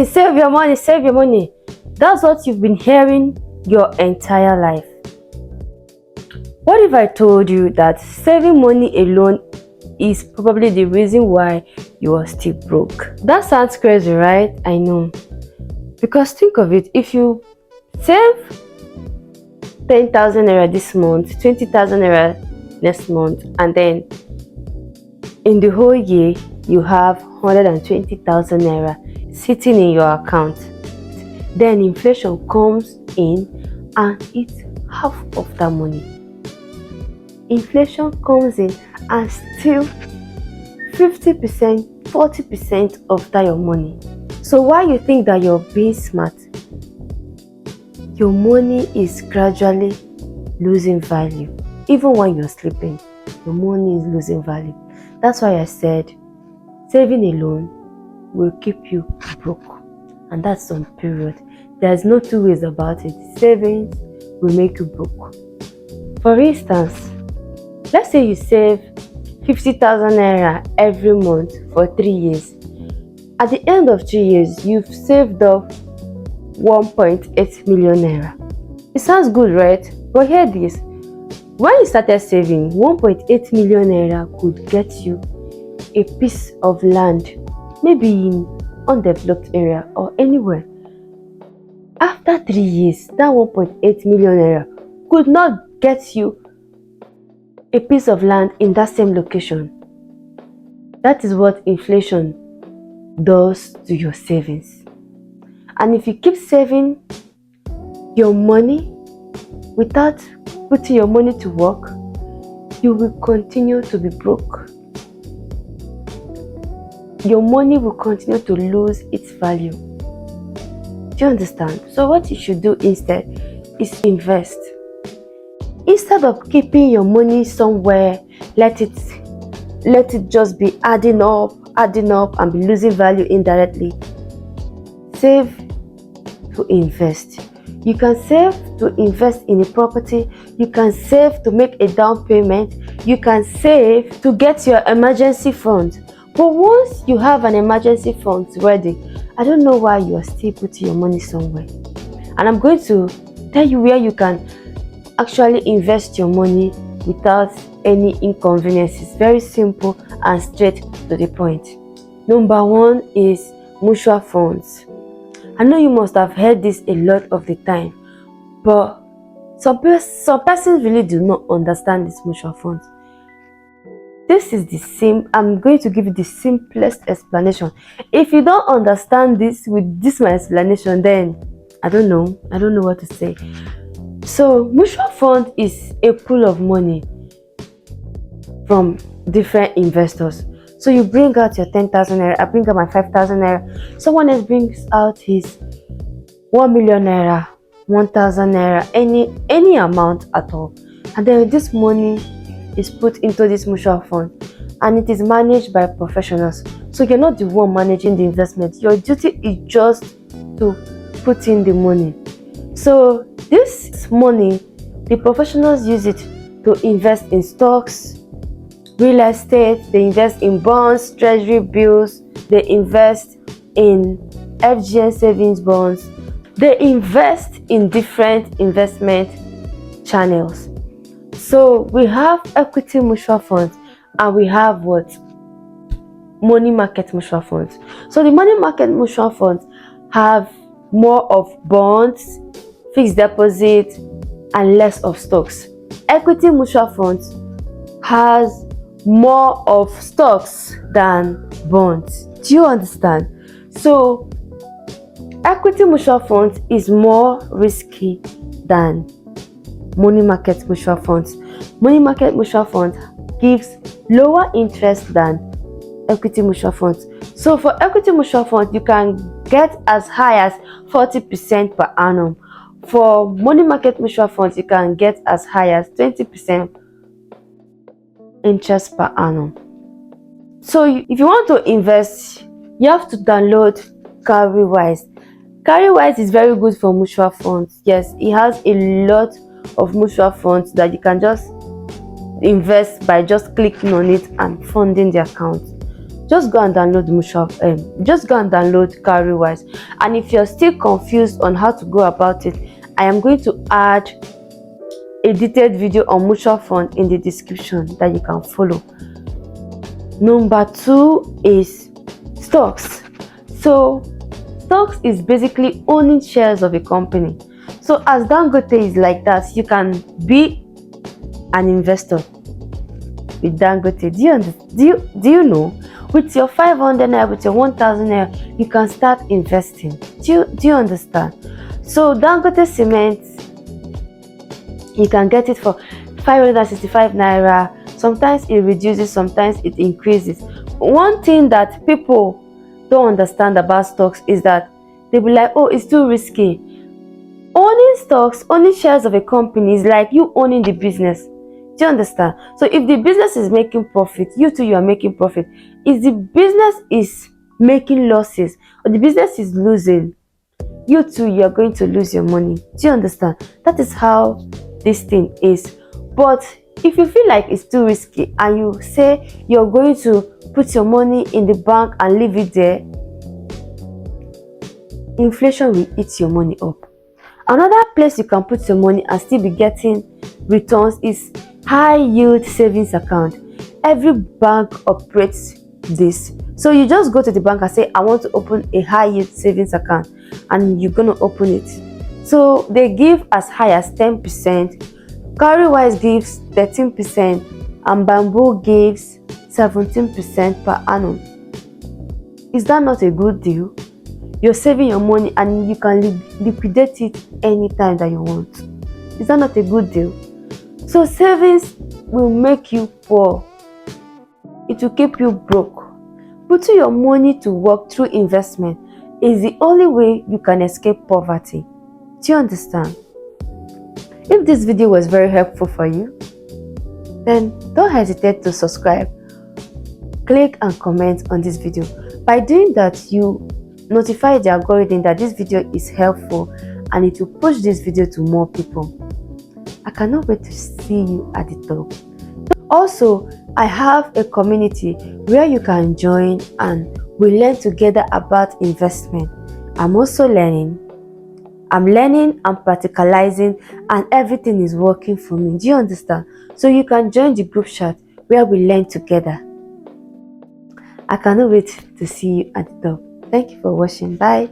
Save your money, save your money. That's what you've been hearing your entire life. What if I told you that saving money alone is probably the reason why you are still broke? That sounds crazy, right? I know. Because think of it, if you save 10,000 naira this month, 20,000 naira next month, and then in the whole year you have 120,000 naira sitting in your account, then inflation comes in and eats half of that money. Inflation comes in and steals 50%, 40% of that your money. So why you think that you're being smart? Your money is gradually losing value. Even when you're sleeping, your money is losing value. That's why I said saving alone will keep you broke. And that's on period. There's no two ways about it. Savings will make you broke. For instance, let's say you save 50,000 naira every month for 3 years. At the end of 3 years, you've saved up 1.8 million naira. It sounds good, right? But hear this. When you started saving, 1.8 million naira could get you a piece of land, maybe in undeveloped area or anywhere. After 3 years, that 1.8 million naira could not get you a piece of land in that same location. That is what inflation does to your savings. And if you keep saving your money without putting your money to work, you will continue to be broke. Your money will continue to lose its value. Do you understand? So what you should do instead is invest. Instead of keeping your money somewhere, let it just be adding up and be losing value indirectly. Save to invest. You can save to invest in a property. You can save to make a down payment. You can save to get your emergency fund. But once you have an emergency fund ready, I don't know why you are still putting your money somewhere. And I'm going to tell you where you can actually invest your money without any inconveniences. Very simple and straight to the point. Number one is mutual funds. I know you must have heard this a lot of the time, but some persons really do not understand this mutual funds. This is the same. I'm going to give you the simplest explanation. If you don't understand this with this my explanation, then I don't know what to say. So mutual fund is a pool of money from different investors. So you bring out your 10,000 naira, I bring out my 5,000 naira, someone else brings out his 1 million naira, 1,000 naira, any amount at all, and then this money is put into this mutual fund and it is managed by professionals. So you're not the one managing the investment. Your duty is just to put in the money. So this money, the professionals use it to invest in stocks, real estate, they invest in bonds, treasury bills, they invest in FGN savings bonds, they invest in different investment channels. So we have equity mutual funds and we have what? Money market mutual funds. So the money market mutual funds have more of bonds, fixed deposit, and less of stocks. Equity mutual funds has more of stocks than bonds. Do you understand? So equity mutual funds is more risky than money market mutual funds. Money market mutual funds gives lower interest than equity mutual funds. So for equity mutual funds, you can get as high as 40% per annum. For money market mutual funds, you can get as high as 20% interest per annum. So if you want to invest, you have to download Cowrywise. Cowrywise is very good for mutual funds. Yes, it has a lot of mutual funds that you can just invest by just clicking on it and funding the account. just go and download just go and download Cowrywise. And if you're still confused on how to go about it, I am going to add a detailed video on mutual fund in the description that you can follow. Number 2 is stocks. So stocks is basically owning shares of a company. So as Dangote is like that, you can be an investor with Dangote. Do you know, with your 500 naira, with your 1000 naira, you can start investing. Do you understand? So Dangote cement, you can get it for 565 naira. Sometimes it reduces, sometimes it increases. One thing that people don't understand about stocks is that they'll be like, oh, it's too risky. Owning stocks, owning shares of a company is like you owning the business. Do you understand? So if the business is making profit, you too, you are making profit. If the business is making losses or the business is losing, you too, you are going to lose your money. Do you understand? That is how this thing is. But if you feel like it's too risky and you say you're going to put your money in the bank and leave it there, inflation will eat your money up. Another place you can put your money and still be getting returns is high yield savings account. Every bank operates this. So you just go to the bank and say, I want to open a high yield savings account, and you're going to open it. So they give as high as 10%. Cowrywise gives 13%, and Bamboo gives 17% per annum. Is that not a good deal? You're saving your money and you can liquidate it anytime that you want. Is that not a good deal? So savings will make you poor. It will keep you broke. Putting your money to work through investment is the only way you can escape poverty. Do you understand? If this video was very helpful for you, then don't hesitate to subscribe, click and comment on this video. By doing that, you notify the algorithm that this video is helpful and it will push this video to more people. I cannot wait to see you at the top. Also, I have a community where you can join and we learn together about investment. I'm also learning. I'm learning and practicalizing, and everything is working for me. Do you understand? So you can join the group chat where we learn together. I cannot wait to see you at the top. Thank you for watching. Bye.